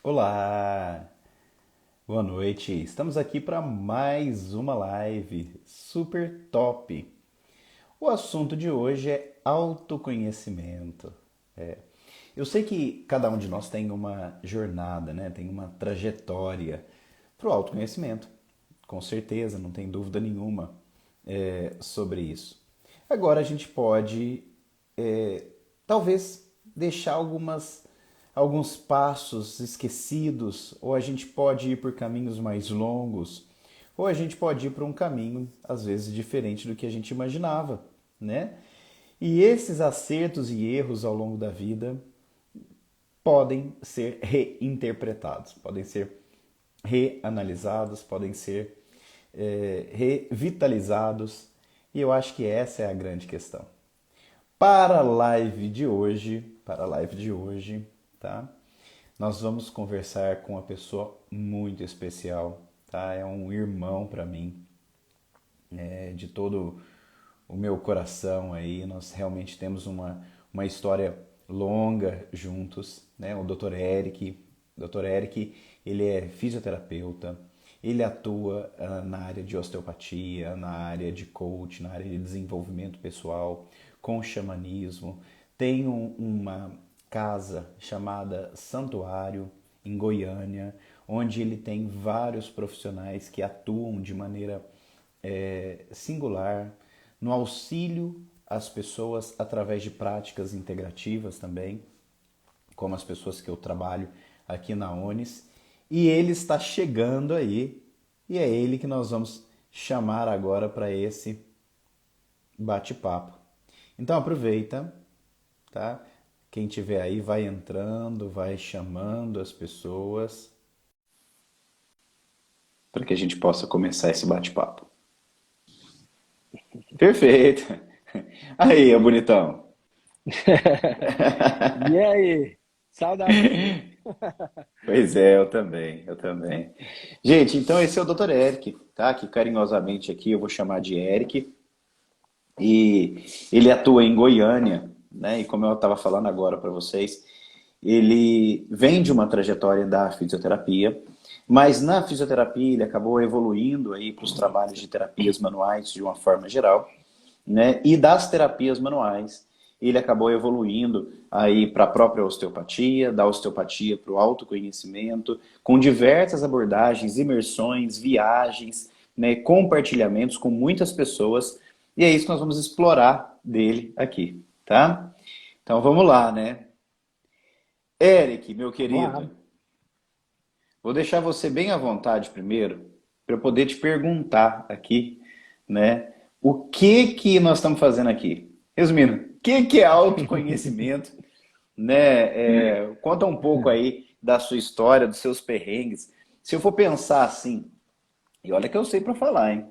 Olá, boa noite. Estamos aqui para mais uma live super top. O assunto de hoje é autoconhecimento. Eu sei que cada um de nós tem uma jornada, né? Tem uma trajetória para o autoconhecimento. Com certeza, não tem dúvida nenhuma sobre isso. Agora a gente pode, talvez, deixar alguns passos esquecidos, ou a gente pode ir por caminhos mais longos, ou a gente pode ir por um caminho, às vezes, diferente do que a gente imaginava, né? E esses acertos e erros ao longo da vida podem ser reinterpretados, podem ser reanalisados, podem ser revitalizados, e eu acho que essa é a grande questão. Para a live de hoje, tá? Nós vamos conversar com uma pessoa muito especial, tá? É um irmão para mim, de todo o meu coração aí. Nós realmente temos uma história longa juntos, né? O Dr. Eric. Dr. Eric, ele é fisioterapeuta, ele atua na área de osteopatia, na área de coach, na área de desenvolvimento pessoal, com xamanismo. Tem uma casa chamada Santuário, em Goiânia, onde ele tem vários profissionais que atuam de maneira singular no auxílio às pessoas através de práticas integrativas também, como as pessoas que eu trabalho aqui na ONIS. E ele está chegando aí, e é ele que nós vamos chamar agora para esse bate-papo. Então aproveita, tá? Quem tiver aí vai entrando, vai chamando as pessoas para que a gente possa começar esse bate-papo. Perfeito. Aí, ô bonitão. E aí? Saudações. Pois é, eu também, eu também. Gente, então esse é o Dr. Eric, tá? Que carinhosamente aqui eu vou chamar de Eric. E ele atua em Goiânia, né? E como eu estava falando agora para vocês, ele vem de uma trajetória da fisioterapia, mas na fisioterapia ele acabou evoluindo aí para os trabalhos de terapias manuais de uma forma geral, né? E das terapias manuais, ele acabou evoluindo aí para a própria osteopatia, da osteopatia para o autoconhecimento, com diversas abordagens, imersões, viagens, né? Compartilhamentos com muitas pessoas. E é isso que nós vamos explorar dele aqui, tá? Então vamos lá, né? Eric, meu Vamos lá. querido, vou deixar você bem à vontade primeiro, para eu poder te perguntar aqui, né? O que que nós estamos fazendo aqui? Resumindo, o que é autoconhecimento, né? Conta um pouco aí da sua história, dos seus perrengues. Se eu for pensar assim, e olha que eu sei para falar, hein?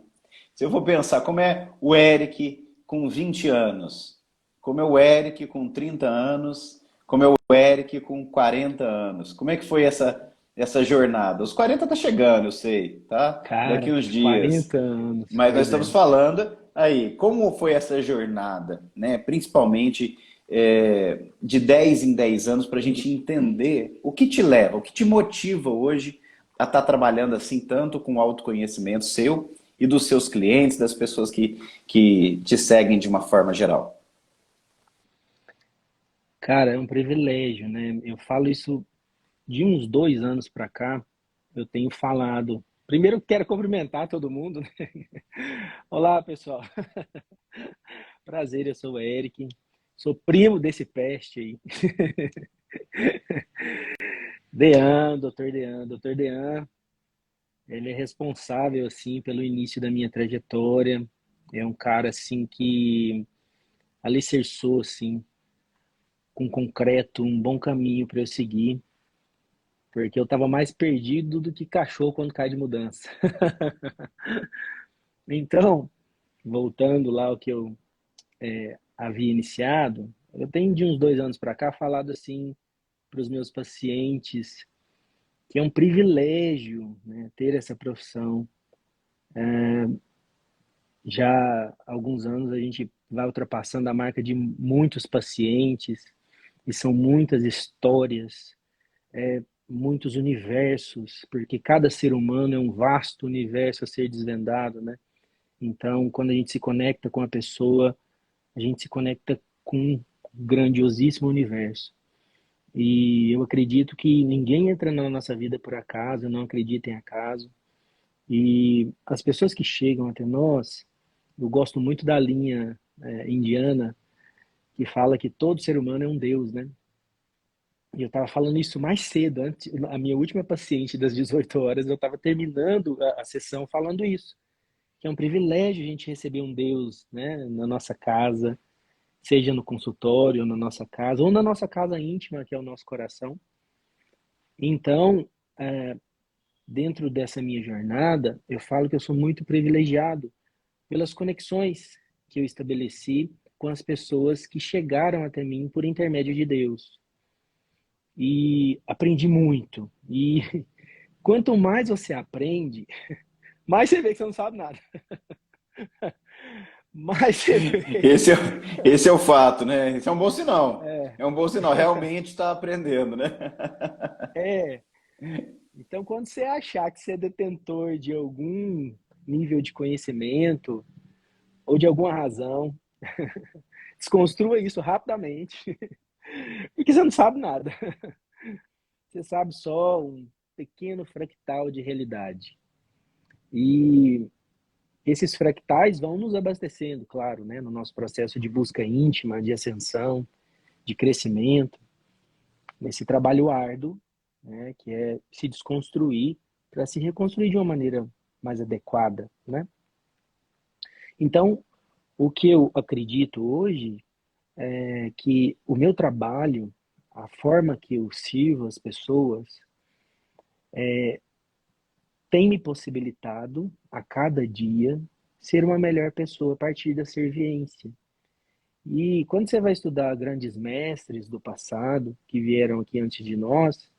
Se eu for pensar como é o Eric com 20 anos, como é o Eric com 30 anos, como é o Eric com 40 anos, como é que foi essa jornada? Os 40 tá chegando, eu sei, tá? Daqui Cara, uns dias. 40 anos, Mas nós pois estamos é. falando aí, como foi essa jornada, né? Principalmente de 10 em 10 anos, para a gente entender o que te leva, o que te motiva hoje a estar trabalhando assim, tanto com o autoconhecimento seu e dos seus clientes, das pessoas que te seguem de uma forma geral. Cara, é um privilégio, né? Eu falo isso de uns 2 anos pra cá. Eu tenho falado. Primeiro, eu quero cumprimentar todo mundo, né? Olá, pessoal. Prazer, eu sou o Eric. Sou primo desse peste aí. Dean, doutor Dean. Doutor Dean, ele é responsável, assim, pelo início da minha trajetória. É um cara, assim, que alicerçou, assim, com concreto, um bom caminho para eu seguir, porque eu estava mais perdido do que cachorro quando cai de mudança. Então, voltando lá ao que eu havia iniciado, eu tenho de uns 2 anos para cá falado assim para os meus pacientes que é um privilégio, né, ter essa profissão. Já há alguns anos a gente vai ultrapassando a marca de muitos pacientes e são muitas histórias. muitos universos, porque cada ser humano é um vasto universo a ser desvendado, né? Então, quando a gente se conecta com a pessoa, a gente se conecta com um grandiosíssimo universo. E eu acredito que ninguém entra na nossa vida por acaso, eu não acredito em acaso. E as pessoas que chegam até nós, eu gosto muito da linha indiana, que fala que todo ser humano é um deus, né? E eu estava falando isso mais cedo, antes, a minha última paciente das 18 horas, eu estava terminando a sessão falando isso, que é um privilégio a gente receber um Deus, né, na nossa casa, seja no consultório, ou na nossa casa, ou na nossa casa íntima, que é o nosso coração. Então, dentro dessa minha jornada, eu falo que eu sou muito privilegiado pelas conexões que eu estabeleci com as pessoas que chegaram até mim por intermédio de Deus. E aprendi muito. E quanto mais você aprende, mais você vê que você não sabe nada. Mais você vê. Esse é, esse é o fato, né? Esse é um bom sinal. É, É um bom sinal, realmente está aprendendo, né? é. Então, quando você achar que você é detentor de algum nível de conhecimento ou de alguma razão, desconstrua isso rapidamente, porque você não sabe nada. Você sabe só um pequeno fractal de realidade. E esses fractais vão nos abastecendo, claro, né, no nosso processo de busca íntima, de ascensão, de crescimento, nesse trabalho árduo, né, que é se desconstruir para se reconstruir de uma maneira mais adequada, né? Então, o que eu acredito hoje é que o meu trabalho, a forma que eu sirvo as pessoas, tem me possibilitado a cada dia ser uma melhor pessoa a partir da serviência. E quando você vai estudar grandes mestres do passado que vieram aqui antes de nós,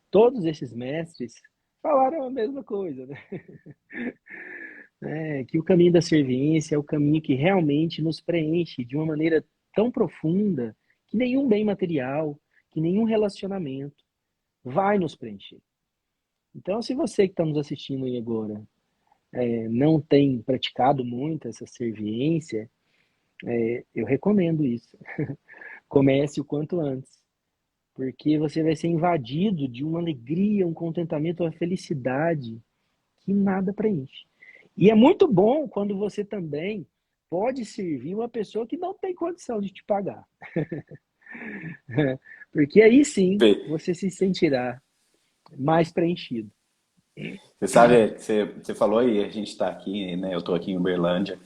todos esses mestres falaram a mesma coisa, né? Que o caminho da serviência é o caminho que realmente nos preenche de uma maneira tão profunda que nenhum bem material, que nenhum relacionamento vai nos preencher. Então, se você que está nos assistindo aí agora não tem praticado muito essa serviência, eu recomendo isso. Comece o quanto antes, porque você vai ser invadido de uma alegria, um contentamento, uma felicidade que nada preenche. E é muito bom quando você também pode servir uma pessoa que não tem condição de te pagar. Porque aí sim você se sentirá mais preenchido. Você sabe, você falou e a gente está aqui, né? Eu estou aqui em Uberlândia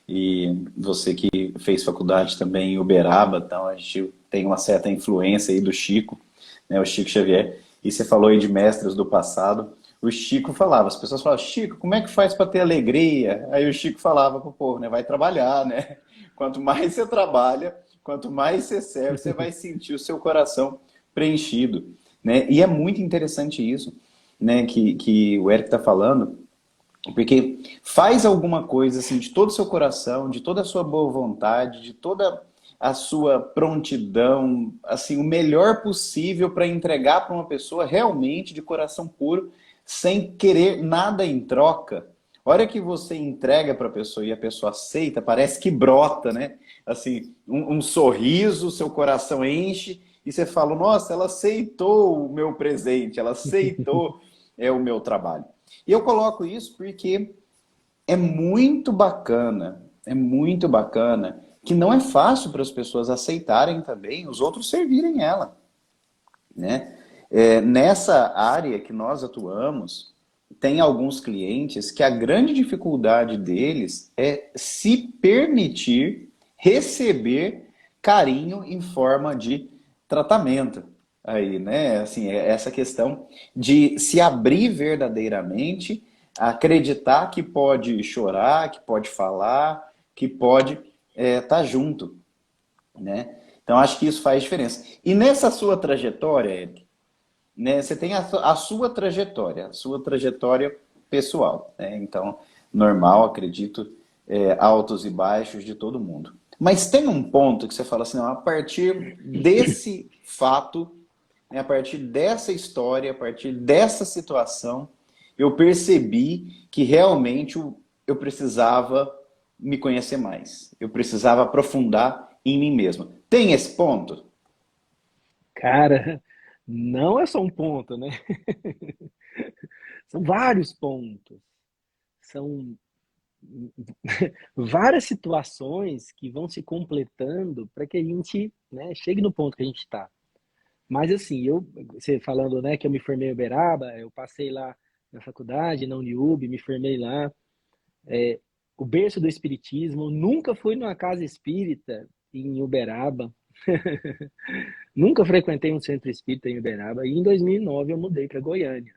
e você que fez faculdade também em Uberaba, então a gente tem uma certa influência aí do Chico, né? O Chico Xavier. E você falou aí de mestres do passado. O Chico falava, as pessoas falavam, Chico, como é que faz para ter alegria? Aí o Chico falava pro povo, né? Vai trabalhar, né? Quanto mais você trabalha, quanto mais você serve, você vai sentir o seu coração preenchido, né? E é muito interessante isso, né, que o Eric está falando, porque faz alguma coisa assim de todo o seu coração, de toda a sua boa vontade, de toda a sua prontidão, assim, o melhor possível para entregar para uma pessoa realmente de coração puro, sem querer nada em troca. A hora que você entrega para a pessoa e a pessoa aceita, parece que brota, né? Assim, um sorriso, seu coração enche e você fala, nossa, ela aceitou o meu presente, ela aceitou o meu trabalho. E eu coloco isso porque é muito bacana, que não é fácil para as pessoas aceitarem também os outros servirem ela, né? Nessa área que nós atuamos, tem alguns clientes que a grande dificuldade deles é se permitir receber carinho em forma de tratamento. Aí, né? Assim, é essa questão de se abrir verdadeiramente, acreditar que pode chorar, que pode falar, que pode estar junto, né? Então, acho que isso faz diferença. E nessa sua trajetória, Eric, né, você tem a sua trajetória pessoal, né? Então, normal, acredito, altos e baixos de todo mundo. Mas tem um ponto que você fala assim, não, a partir desse fato, né, a partir dessa história, a partir dessa situação, eu percebi que realmente eu precisava me conhecer mais. Eu precisava aprofundar em mim mesmo. Tem esse ponto? Cara, não é só um ponto, né? São vários pontos. São várias situações que vão se completando para que a gente, né, chegue no ponto que a gente está. Mas assim, você falando, né, que eu me formei em Uberaba, eu passei lá na faculdade, na Uniub, me formei lá, o berço do espiritismo, nunca fui numa casa espírita em Uberaba, nunca frequentei um centro espírita em Uberaba, e em 2009 eu mudei para Goiânia,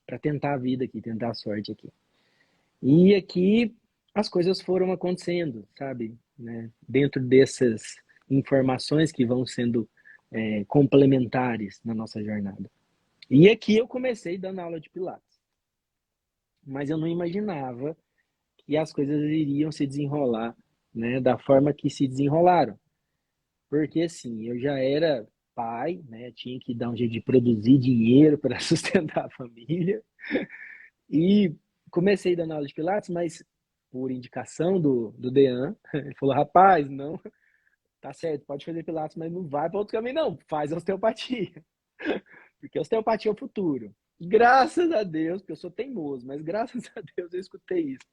para tentar a vida aqui, tentar a sorte aqui. E aqui as coisas foram acontecendo, sabe? Né? Dentro dessas informações que vão sendo complementares na nossa jornada. E aqui eu comecei dando aula de Pilates. Mas eu não imaginava que as coisas iriam se desenrolar, né, da forma que se desenrolaram. Porque assim, eu já era pai, né, tinha que dar um jeito de produzir dinheiro para sustentar a família. E comecei dando aula de Pilates, mas por indicação do Dean, ele falou: rapaz, não, tá certo, pode fazer Pilates, mas não vai para outro caminho, não, faz osteopatia, porque osteopatia é o futuro. Graças a Deus, porque eu sou teimoso, mas graças a Deus eu escutei isso,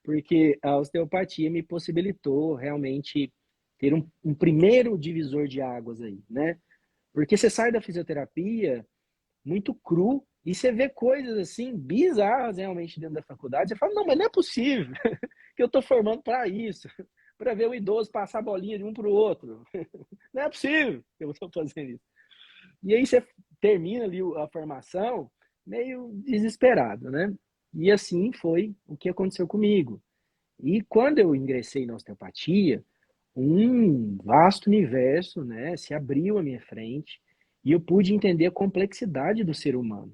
porque a osteopatia me possibilitou realmente ter um primeiro divisor de águas aí, né? Porque você sai da fisioterapia muito cru e você vê coisas assim bizarras realmente dentro da faculdade. Você fala, não, mas não é possível que eu estou formando para isso, para ver o idoso passar a bolinha de um para o outro. Não é possível que eu estou fazendo isso. E aí você termina ali a formação meio desesperado, né? E assim foi o que aconteceu comigo. E quando eu ingressei na osteopatia, um vasto universo, né, se abriu à minha frente e eu pude entender a complexidade do ser humano,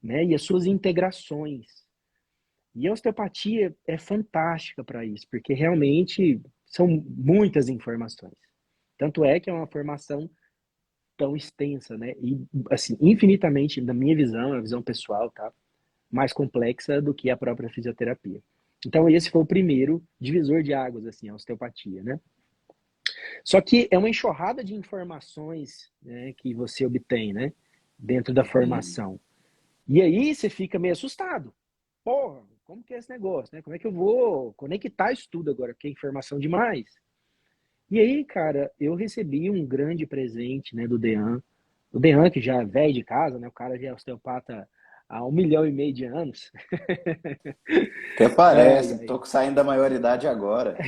né, e as suas integrações. E a osteopatia é fantástica para isso, porque realmente são muitas informações. Tanto é que é uma formação tão extensa, né, e assim, infinitamente, na minha visão, a visão pessoal, tá, mais complexa do que a própria fisioterapia. Então esse foi o primeiro divisor de águas, assim, a osteopatia, né? Só que é uma enxurrada de informações, né, que você obtém, né, dentro da Uhum. formação. E aí você fica meio assustado. Porra, como que é esse negócio, né? Como é que eu vou conectar isso tudo agora? Porque é informação demais. E aí, cara, eu recebi um grande presente, né, do Dean. O Dean, que já é velho de casa, né? O cara já é osteopata há 1,5 milhão de anos. Até Ai, parece, ai. tô saindo da maioridade agora.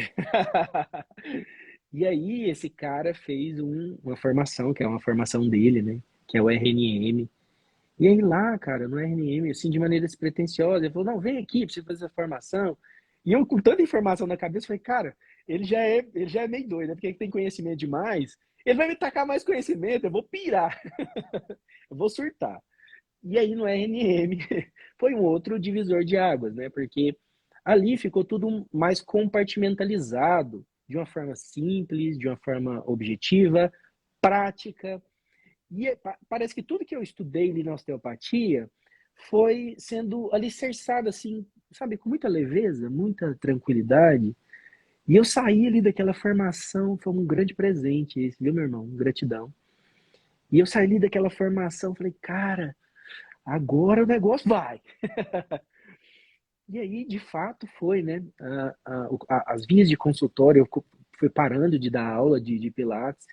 E aí, esse cara fez uma formação, que é uma formação dele, né? Que é o RNM. E aí lá, cara, no RNM, assim, de maneira despretensiosa, ele falou, não, vem aqui pra você fazer a formação. E eu, com tanta informação na cabeça, falei, cara, ele já é meio doido, né? Porque ele tem conhecimento demais. Ele vai me tacar mais conhecimento, eu vou pirar, eu vou surtar. E aí no RNM foi um outro divisor de águas, né? Porque ali ficou tudo mais compartimentalizado, de uma forma simples, de uma forma objetiva, prática. E parece que tudo que eu estudei ali na osteopatia foi sendo alicerçado assim, sabe, com muita leveza, muita tranquilidade. E eu saí ali daquela formação, foi um grande presente esse, viu, meu irmão? Gratidão. E eu saí ali daquela formação, falei, cara, agora o negócio vai. E aí, de fato, foi, né? As vinhas de consultório, eu fui parando de dar aula de Pilates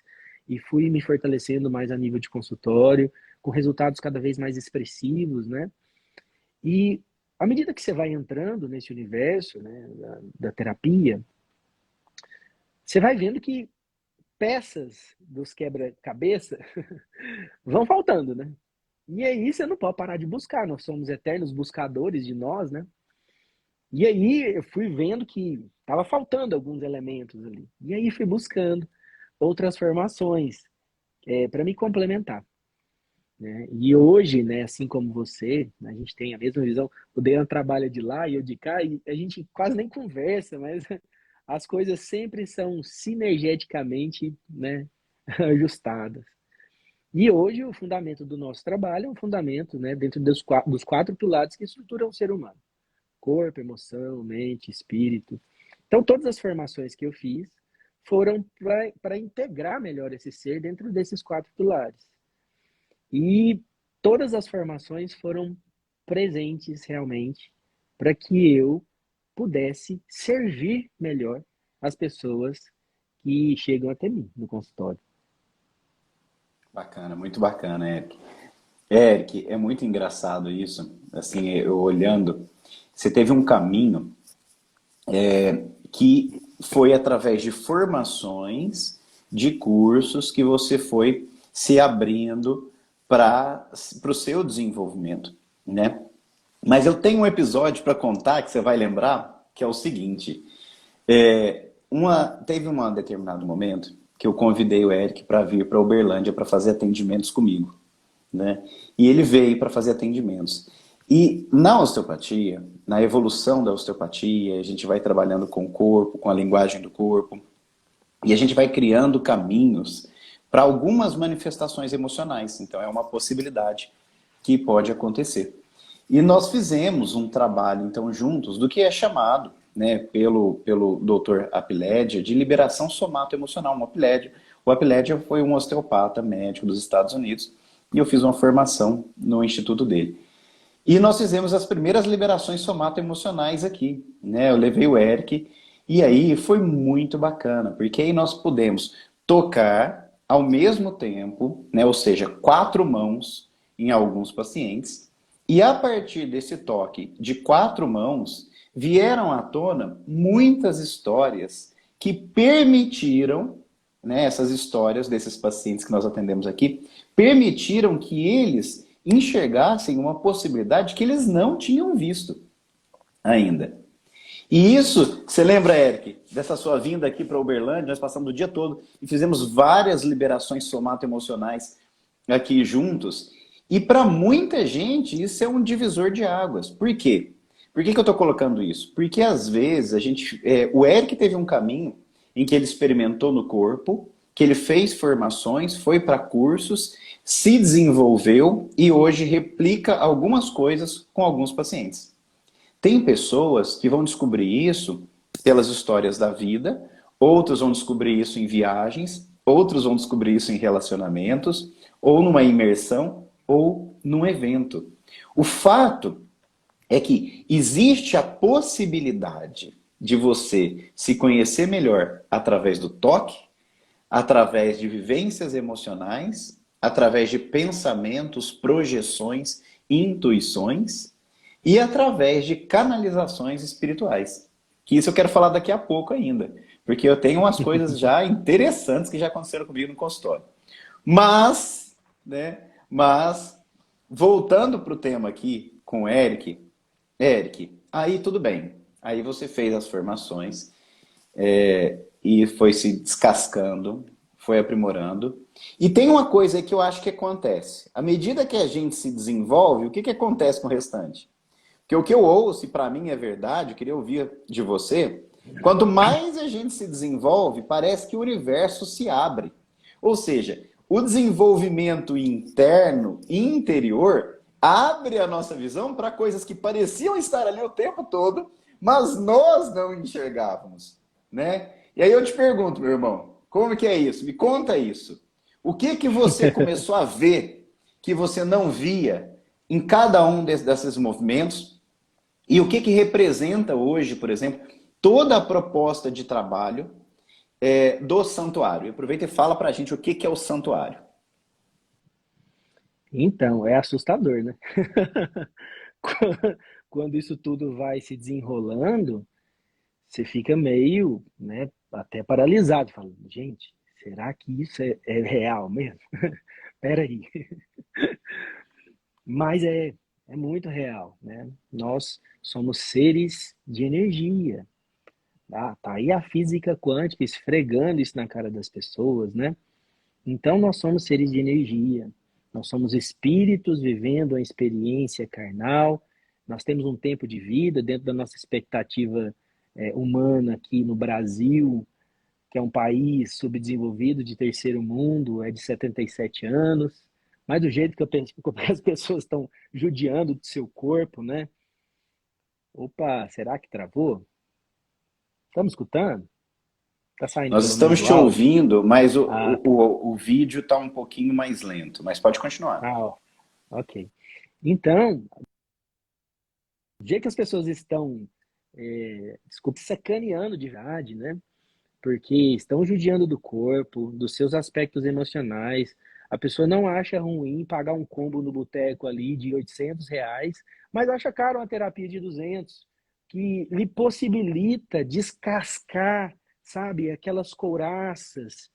e fui me fortalecendo mais a nível de consultório, com resultados cada vez mais expressivos, né? E à medida que você vai entrando nesse universo, né, da terapia, você vai vendo que peças dos quebra-cabeça vão faltando, né? E aí você não pode parar de buscar, nós somos eternos buscadores de nós, né? E aí eu fui vendo que estava faltando alguns elementos ali. E aí fui buscando outras formações para me complementar. Né? E hoje, né, assim como você, a gente tem a mesma visão. O Dean trabalha de lá e eu de cá, e a gente quase nem conversa, mas as coisas sempre são sinergeticamente, né, ajustadas. E hoje o fundamento do nosso trabalho é um fundamento, né, dentro dos quatro pilares que estruturam o ser humano: corpo, emoção, mente, espírito. Então, todas as formações que eu fiz foram para integrar melhor esse ser dentro desses quatro pilares. E todas as formações foram presentes realmente para que eu pudesse servir melhor as pessoas que chegam até mim no consultório. Bacana, muito bacana, Eric. Eric, é muito engraçado isso. Assim, eu olhando, você teve um caminho que foi através de formações, de cursos que você foi se abrindo para o seu desenvolvimento, né? Mas eu tenho um episódio para contar que você vai lembrar, que é o seguinte: teve um determinado momento que eu convidei o Eric para vir para Uberlândia para fazer atendimentos comigo, né? E ele veio para fazer atendimentos. E na osteopatia, na evolução da osteopatia, a gente vai trabalhando com o corpo, com a linguagem do corpo, e a gente vai criando caminhos para algumas manifestações emocionais. Então é uma possibilidade que pode acontecer. E nós fizemos um trabalho, então, juntos, do que é chamado, né, pelo Dr. Apilédia, de liberação somato-emocional. O Apilédia foi um osteopata médico dos Estados Unidos, e eu fiz uma formação no instituto dele. E nós fizemos as primeiras liberações somato-emocionais aqui, né? Eu levei o Eric, e aí foi muito bacana, porque aí nós pudemos tocar ao mesmo tempo, né? Ou seja, quatro mãos em alguns pacientes, e a partir desse toque de quatro mãos, vieram à tona muitas histórias que permitiram, né, essas histórias desses pacientes que nós atendemos aqui, permitiram que eles enxergassem uma possibilidade que eles não tinham visto ainda. E isso, você lembra, Eric, dessa sua vinda aqui para Uberlândia? Nós passamos o dia todo e fizemos várias liberações somato-emocionais aqui juntos. E para muita gente isso é um divisor de águas. Por quê? Por que eu estou colocando isso? Porque às vezes o Eric teve um caminho em que ele experimentou no corpo, que ele fez formações, foi para cursos, se desenvolveu e hoje replica algumas coisas com alguns pacientes. Tem pessoas que vão descobrir isso pelas histórias da vida, outros vão descobrir isso em viagens, outros vão descobrir isso em relacionamentos, ou numa imersão, ou num evento. O fato é que existe a possibilidade de você se conhecer melhor através do toque, através de vivências emocionais, através de pensamentos, projeções, intuições e através de canalizações espirituais. Que isso eu quero falar daqui a pouco ainda, porque eu tenho umas coisas já interessantes que já aconteceram comigo no consultório. Mas, né, mas voltando para o tema aqui com o Eric, aí tudo bem. Aí você fez as formações, e foi se descascando, foi aprimorando. E tem uma coisa aí que eu acho que acontece. À medida que a gente se desenvolve, o que acontece com o restante? Porque o que eu ouço, e para mim é verdade, eu queria ouvir de você, quanto mais a gente se desenvolve, parece que o universo se abre. Ou seja, o desenvolvimento interno, interior, abre a nossa visão para coisas que pareciam estar ali o tempo todo, mas nós não enxergávamos, né? E aí eu te pergunto, meu irmão, como que é isso? Me conta isso. O que você começou a ver que você não via em cada um desses movimentos? E o que representa hoje, por exemplo, toda a proposta de trabalho do santuário? Aproveita e fala para a gente o que é o santuário. Então, é assustador, né? Quando isso tudo vai se desenrolando, você fica meio, né, até paralisado, falando, gente, será que isso é real mesmo? Peraí. Mas é muito real, né? Nós somos seres de energia. Tá aí a física quântica esfregando isso na cara das pessoas, né? Então nós somos seres de energia. Nós somos espíritos vivendo uma experiência carnal. Nós temos um tempo de vida dentro da nossa expectativa humana aqui no Brasil. que é um país subdesenvolvido de terceiro mundo, é de 77 anos, mas do jeito que eu penso que as pessoas estão judiando do seu corpo, né? Opa, será que travou? Estamos escutando? Tá saindo Nós pelo menos estamos o te áudio? ouvindo, mas Ah, tá. o vídeo está um pouquinho mais lento. Mas pode continuar. Ah, ó, ok. Então, do jeito que as pessoas estão, desculpe, sacaneando de verdade, né? Porque estão judiando do corpo, dos seus aspectos emocionais. A pessoa não acha ruim pagar um combo no boteco ali de R$ 800, mas acha caro uma terapia de 200, que lhe possibilita descascar, sabe, aquelas couraças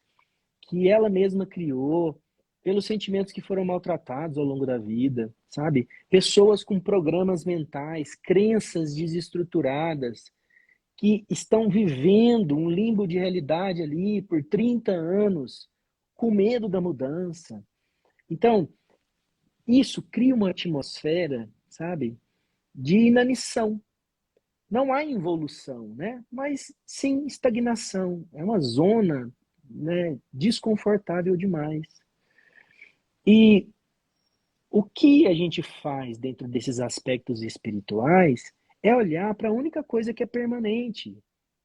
que ela mesma criou, pelos sentimentos que foram maltratados ao longo da vida, sabe? Pessoas com programas mentais, crenças desestruturadas, que estão vivendo um limbo de realidade ali por 30 anos, com medo da mudança. Então, isso cria uma atmosfera, sabe, de inanição. Não há involução, né? Mas sim estagnação. É uma zona, né, desconfortável demais. E o que a gente faz dentro desses aspectos espirituais é olhar para a única coisa que é permanente,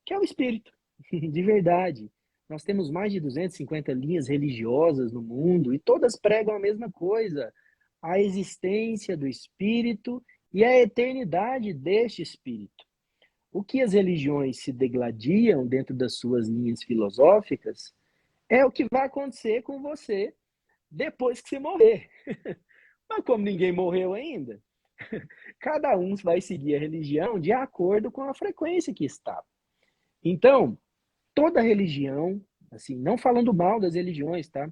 que é o espírito, de verdade. Nós temos mais de 250 linhas religiosas no mundo e todas pregam a mesma coisa: a existência do espírito e a eternidade deste espírito. O que as religiões se degladiam dentro das suas linhas filosóficas é o que vai acontecer com você depois que você morrer. Mas como ninguém morreu ainda, cada um vai seguir a religião de acordo com a frequência que está. Então, toda religião, assim, não falando mal das religiões, tá?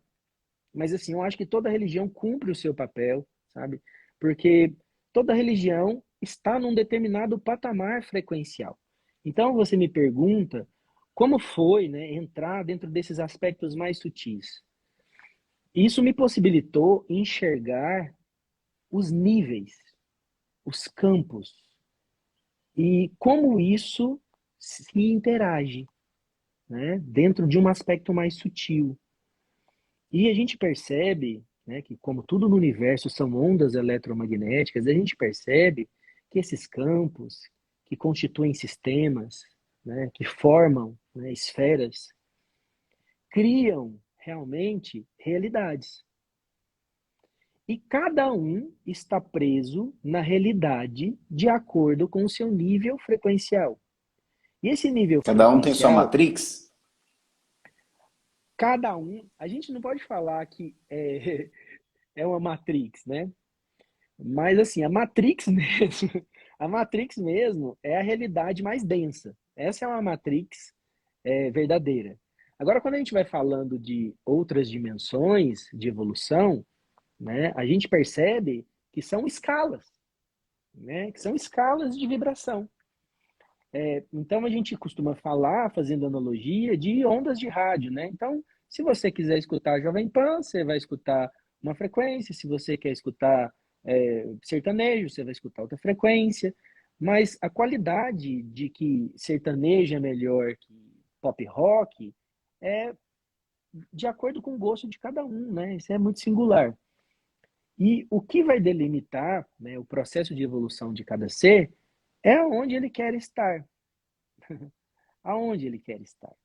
Mas assim, eu acho que toda religião cumpre o seu papel, sabe? Porque toda religião está num determinado patamar frequencial. Então você me pergunta como foi, né, entrar dentro desses aspectos mais sutis. Isso me possibilitou enxergar os níveis, os campos e como isso se interage, né, dentro de um aspecto mais sutil. E a gente percebe, né, que como tudo no universo são ondas eletromagnéticas, a gente percebe que esses campos que constituem sistemas, né, que formam, né, esferas, criam realmente realidades. E cada um está preso na realidade de acordo com o seu nível frequencial. E esse nível Cada um tem sua frequencial, Matrix? cada um, a gente não pode falar que é uma matrix, né? Mas assim, a Matrix mesmo, a Matrix mesmo é a realidade mais densa. Essa é uma Matrix verdadeira. Agora, quando a gente vai falando de outras dimensões de evolução, né, a gente percebe que são escalas, né, que são escalas de vibração. Então a gente costuma falar, fazendo analogia, de ondas de rádio, né? Então, se você quiser escutar Jovem Pan, você vai escutar uma frequência. Se você quer escutar sertanejo, você vai escutar outra frequência. Mas a qualidade de que sertanejo é melhor que pop rock é de acordo com o gosto de cada um, né? Isso é muito singular. E o que vai delimitar, né, o processo de evolução de cada ser é onde ele quer estar, aonde ele quer estar.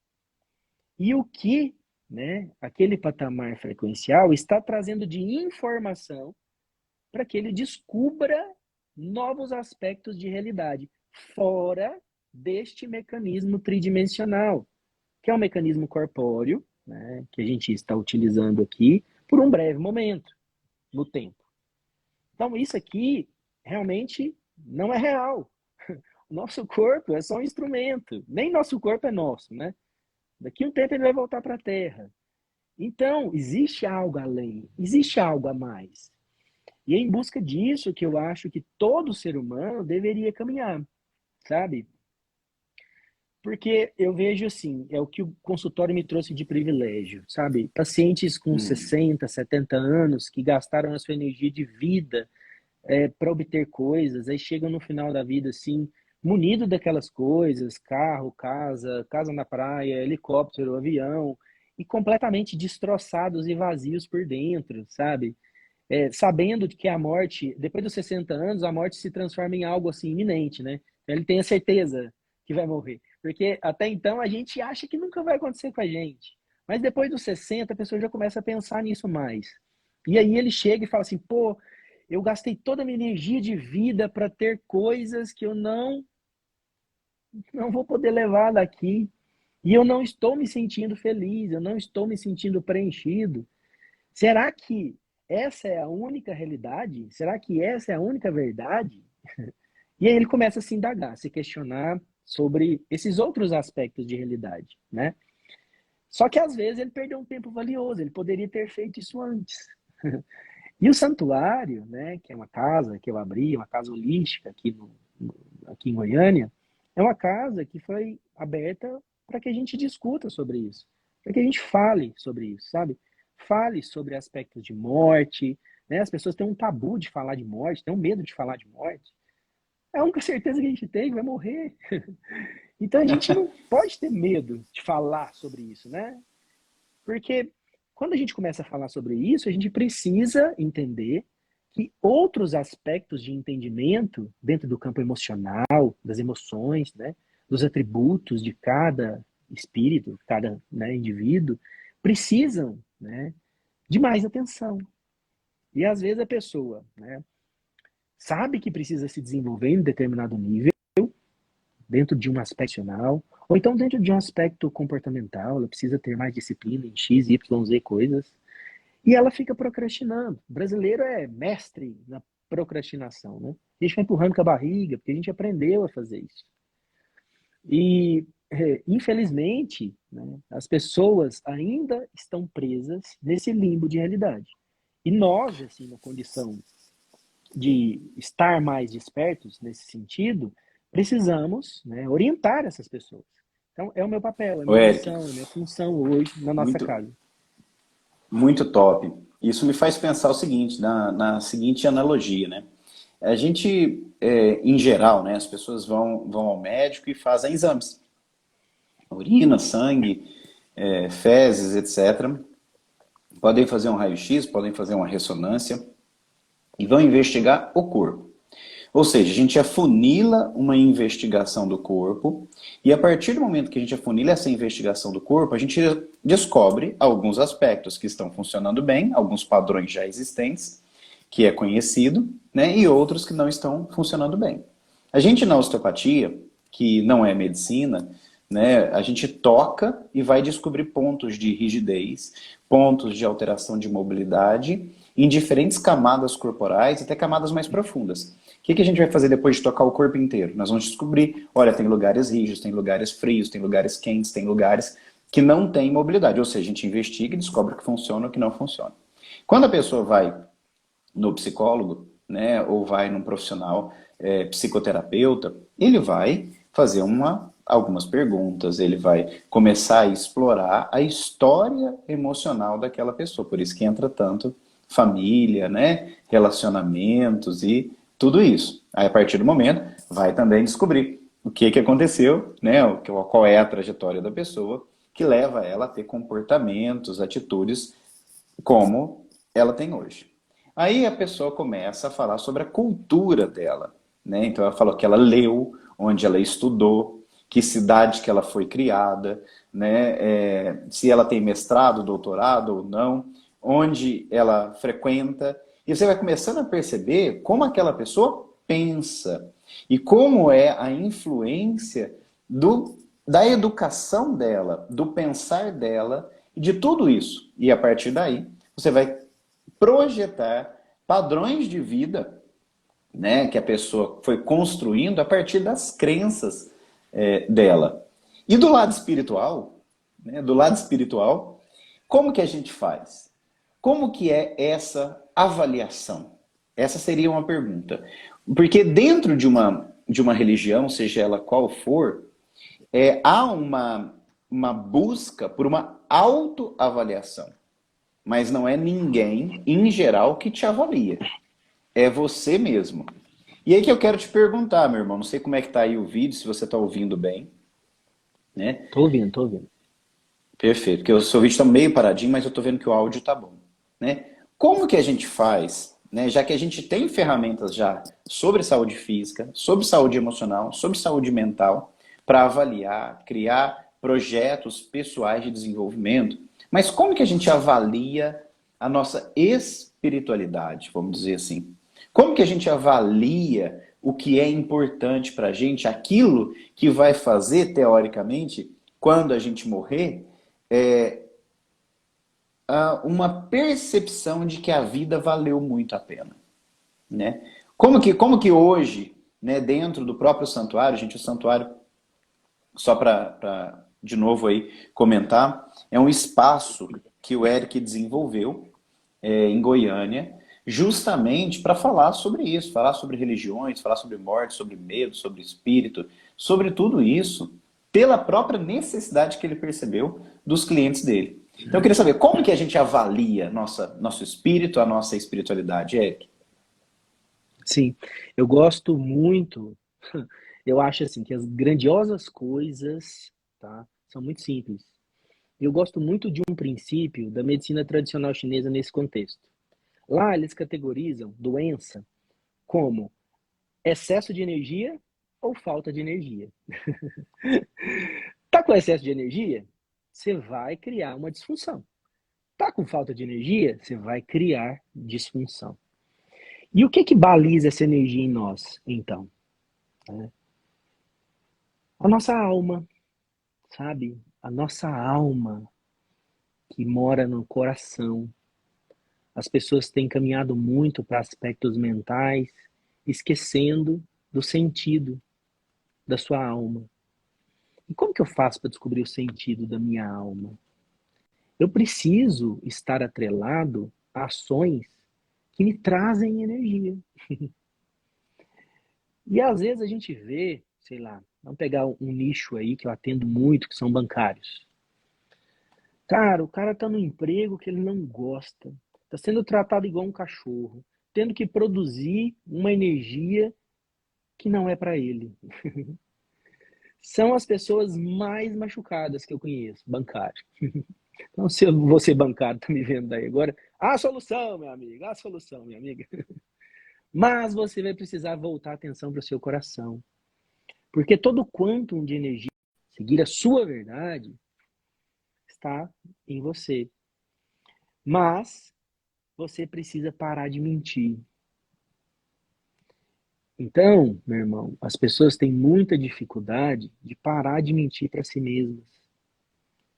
E o que, né, aquele patamar frequencial está trazendo de informação para que ele descubra novos aspectos de realidade fora deste mecanismo tridimensional, que é um mecanismo corpóreo, né, que a gente está utilizando aqui por um breve momento no tempo. Então isso aqui realmente não é real. O nosso corpo é só um instrumento. Nem nosso corpo é nosso, né? Daqui a um tempo ele vai voltar para a Terra. Então, existe algo além, existe algo a mais. E é em busca disso que eu acho que todo ser humano deveria caminhar, sabe? Porque eu vejo assim, é o que o consultório me trouxe de privilégio, sabe? Pacientes com Hum. 60, 70 anos que gastaram a sua energia de vida para obter coisas, aí chegam no final da vida assim, munido daquelas coisas, carro, casa, casa na praia, helicóptero, avião, e completamente destroçados e vazios por dentro, sabe? Sabendo de que a morte, depois dos 60 anos, a morte se transforma em algo assim iminente, né? Ele tem a certeza que vai morrer. Porque até então a gente acha que nunca vai acontecer com a gente. Mas depois dos 60, a pessoa já começa a pensar nisso mais. E aí ele chega e fala assim: pô, eu gastei toda a minha energia de vida para ter coisas que eu não vou poder levar daqui. E eu não estou me sentindo feliz, eu não estou me sentindo preenchido. Será que essa é a única realidade? Será que essa é a única verdade? E aí ele começa a se indagar, a se questionar sobre esses outros aspectos de realidade, né? Só que às vezes ele perdeu um tempo valioso, ele poderia ter feito isso antes. E o santuário, né, que é uma casa que eu abri, uma casa holística aqui em Goiânia, é uma casa que foi aberta para que a gente discuta sobre isso, para que a gente fale sobre isso, sabe? Fale sobre aspectos de morte, né? As pessoas têm um tabu de falar de morte, têm um medo de falar de morte. É a única certeza que a gente tem, vai morrer. Então a gente não pode ter medo de falar sobre isso, né? Porque quando a gente começa a falar sobre isso, a gente precisa entender que outros aspectos de entendimento dentro do campo emocional, das emoções, né, dos atributos de cada espírito, cada, né, indivíduo, precisam, né, de mais atenção. E às vezes a pessoa, né, sabe que precisa se desenvolver em determinado nível, dentro de um aspecto emocional, ou então dentro de um aspecto comportamental, ela precisa ter mais disciplina em X, Y, Z coisas, e ela fica procrastinando. O brasileiro é mestre na procrastinação, né? A gente vai empurrando com a barriga, porque a gente aprendeu a fazer isso. E, infelizmente, né, as pessoas ainda estão presas nesse limbo de realidade. E nós, assim, na condição de estar mais despertos nesse sentido, precisamos, né, orientar essas pessoas. Então, é o meu papel, é a Ô, minha Eric, missão, é a minha função hoje na nossa muito, casa. muito top. Isso me faz pensar o seguinte, na seguinte analogia, né? A gente, em geral, né, as pessoas vão ao médico e fazem exames. Urina, sangue, fezes, etc. Podem fazer um raio-x, podem fazer uma ressonância e vão investigar o corpo. Ou seja, a gente afunila uma investigação do corpo e a partir do momento que a gente afunila essa investigação do corpo, a gente descobre alguns aspectos que estão funcionando bem, alguns padrões já existentes, que é conhecido, né, e outros que não estão funcionando bem. A gente na osteopatia, que não é medicina, né, a gente toca e vai descobrir pontos de rigidez, pontos de alteração de mobilidade em diferentes camadas corporais, até camadas mais profundas. O que a gente vai fazer depois de tocar o corpo inteiro? Nós vamos descobrir, olha, tem lugares rígidos, tem lugares frios, tem lugares quentes, tem lugares que não têm mobilidade. Ou seja, a gente investiga e descobre o que funciona e o que não funciona. Quando a pessoa vai no psicólogo, né, ou vai num profissional psicoterapeuta, ele vai fazer algumas perguntas, ele vai começar a explorar a história emocional daquela pessoa. Por isso que entra tanto família, né, relacionamentos e tudo isso. Aí, a partir do momento, vai também descobrir o que aconteceu, né, qual é a trajetória da pessoa que leva ela a ter comportamentos, atitudes como ela tem hoje. Aí a pessoa começa a falar sobre a cultura dela, né? Então ela falou que ela leu, onde ela estudou, que cidade que ela foi criada, né? Se ela tem mestrado, doutorado ou não, onde ela frequenta. E você vai começando a perceber como aquela pessoa pensa e como é a influência da educação dela, do pensar dela e de tudo isso. E a partir daí, você vai projetar padrões de vida, né, que a pessoa foi construindo a partir das crenças dela. E do lado espiritual, né, como que a gente faz? Como que é essa avaliação? Essa seria uma pergunta. Porque dentro de uma religião, seja ela qual for, há uma busca por uma autoavaliação. Mas não é ninguém, em geral, que te avalia. É você mesmo. E aí que eu quero te perguntar, meu irmão, não sei como é que tá aí o vídeo, se você tá ouvindo bem, né? Tô ouvindo, tô ouvindo. Perfeito, porque o seu vídeo está meio paradinho, mas eu estou vendo que o áudio está bom, né? Como que a gente faz, né? Já que a gente tem ferramentas já sobre saúde física, sobre saúde emocional, sobre saúde mental, para avaliar, criar projetos pessoais de desenvolvimento, mas como que a gente avalia a nossa espiritualidade, vamos dizer assim? Como que a gente avalia o que é importante para a gente, aquilo que vai fazer, teoricamente, quando a gente morrer, uma percepção de que a vida valeu muito a pena, né? Como que hoje, né, dentro do próprio santuário, gente, o santuário, só para de novo aí comentar, é um espaço que o Eric desenvolveu em Goiânia, justamente para falar sobre isso, falar sobre religiões, falar sobre morte, sobre medo, sobre espírito, sobre tudo isso, pela própria necessidade que ele percebeu dos clientes dele. Então eu queria saber como que a gente avalia nosso espírito, a nossa espiritualidade, Eric? Sim, eu gosto muito, eu acho assim, que as grandiosas coisas, tá, são muito simples. Eu gosto muito de um princípio da medicina tradicional chinesa nesse contexto. Lá eles categorizam doença como excesso de energia ou falta de energia. Tá com excesso de energia? Você vai criar uma disfunção. Tá com falta de energia? Você vai criar disfunção. E o que que baliza essa energia em nós, então? A nossa alma, sabe? A nossa alma que mora no coração. As pessoas têm caminhado muito para aspectos mentais, esquecendo do sentido da sua alma. E como que eu faço para descobrir o sentido da minha alma? Eu preciso estar atrelado a ações que me trazem energia. E às vezes a gente vê, sei lá, vamos pegar um nicho aí que eu atendo muito, que são bancários. Cara, o cara tá no emprego que ele não gosta, tá sendo tratado igual um cachorro, tendo que produzir uma energia que não é para ele. São as pessoas mais machucadas que eu conheço, bancário. Então, se você bancário tá me vendo daí agora, a solução, meu amigo, a solução, minha amiga. Mas você vai precisar voltar a atenção para o seu coração, porque todo quantum de energia, seguir a sua verdade, está em você. Mas você precisa parar de mentir. Então, meu irmão, as pessoas têm muita dificuldade de parar de mentir para si mesmas.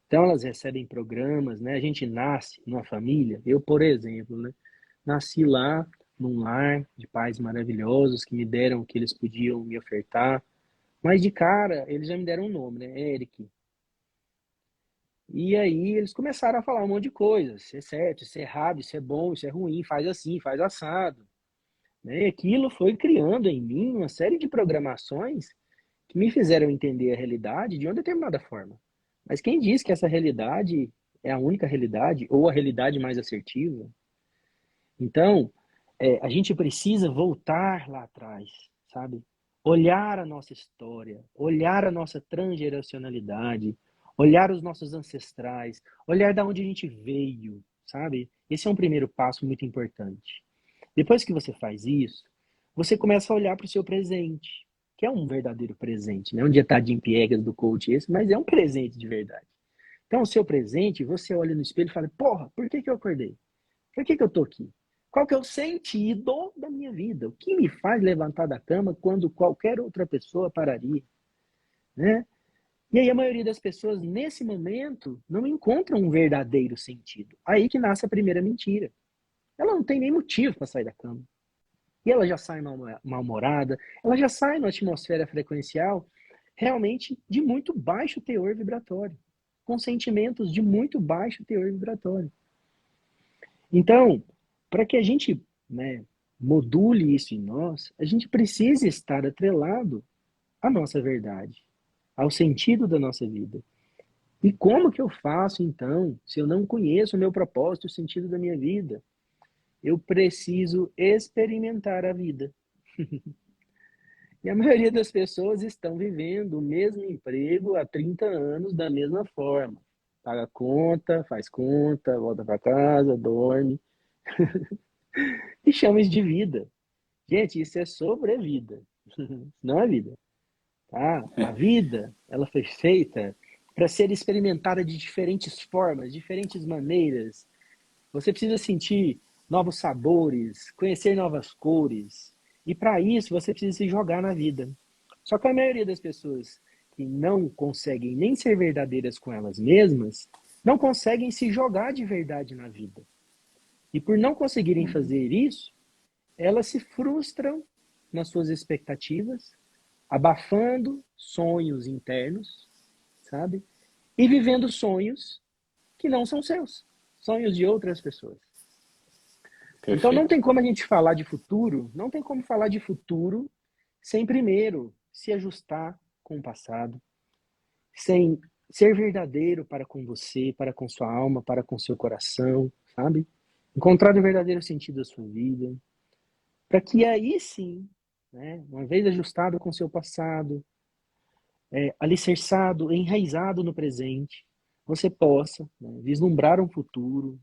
Então, elas recebem programas, né? A gente nasce numa família, eu, por exemplo, né? Nasci lá num lar de pais maravilhosos que me deram o que eles podiam me ofertar, mas de cara eles já me deram um nome, né? Eric. E aí eles começaram a falar um monte de coisas, isso é certo, isso é errado, isso é bom, isso é ruim, faz assim, faz assado. Né? E aquilo foi criando em mim uma série de programações que me fizeram entender a realidade de uma determinada forma. Mas quem diz que essa realidade é a única realidade ou a realidade mais assertiva? Então, a gente precisa voltar lá atrás, sabe? Olhar a nossa história, olhar a nossa transgeracionalidade, olhar os nossos ancestrais, olhar da onde a gente veio, sabe? Esse é um primeiro passo muito importante. Depois que você faz isso, você começa a olhar para o seu presente, que é um verdadeiro presente, né? Um ditadinho piegas do coach esse, mas é um presente de verdade. Então, o seu presente, você olha no espelho e fala, porra, por que que eu acordei? Por que que eu tô aqui? Qual que é o sentido da minha vida? O que me faz levantar da cama quando qualquer outra pessoa pararia, né? E aí a maioria das pessoas, nesse momento, não encontram um verdadeiro sentido. Aí que nasce a primeira mentira. Ela não tem nem motivo para sair da cama. E ela já sai mal-humorada, ela já sai na atmosfera frequencial realmente de muito baixo teor vibratório, com sentimentos de muito baixo teor vibratório. Então, para que a gente, né, module isso em nós, a gente precisa estar atrelado à nossa verdade, ao sentido da nossa vida. E como que eu faço então, se eu não conheço o meu propósito, o sentido da minha vida? Eu preciso experimentar a vida. E a maioria das pessoas estão vivendo o mesmo emprego há 30 anos da mesma forma. Paga conta, faz conta, volta para casa, dorme e chama isso de vida. Gente, isso é sobrevida, não é vida, tá? A vida, ela foi feita para ser experimentada de diferentes formas, diferentes maneiras. Você precisa sentir novos sabores, conhecer novas cores. E para isso você precisa se jogar na vida. Só que a maioria das pessoas que não conseguem nem ser verdadeiras com elas mesmas, não conseguem se jogar de verdade na vida. E por não conseguirem fazer isso, elas se frustram nas suas expectativas, abafando sonhos internos, sabe? E vivendo sonhos que não são seus, sonhos de outras pessoas. Então não Perfeito. tem como a gente falar de futuro, não tem como falar de futuro sem primeiro se ajustar com o passado, sem ser verdadeiro para com você, para com sua alma, para com seu coração, sabe? Encontrar o verdadeiro sentido da sua vida, para que aí sim, né, uma vez ajustado com seu passado, alicerçado, enraizado no presente, você possa, né, vislumbrar um futuro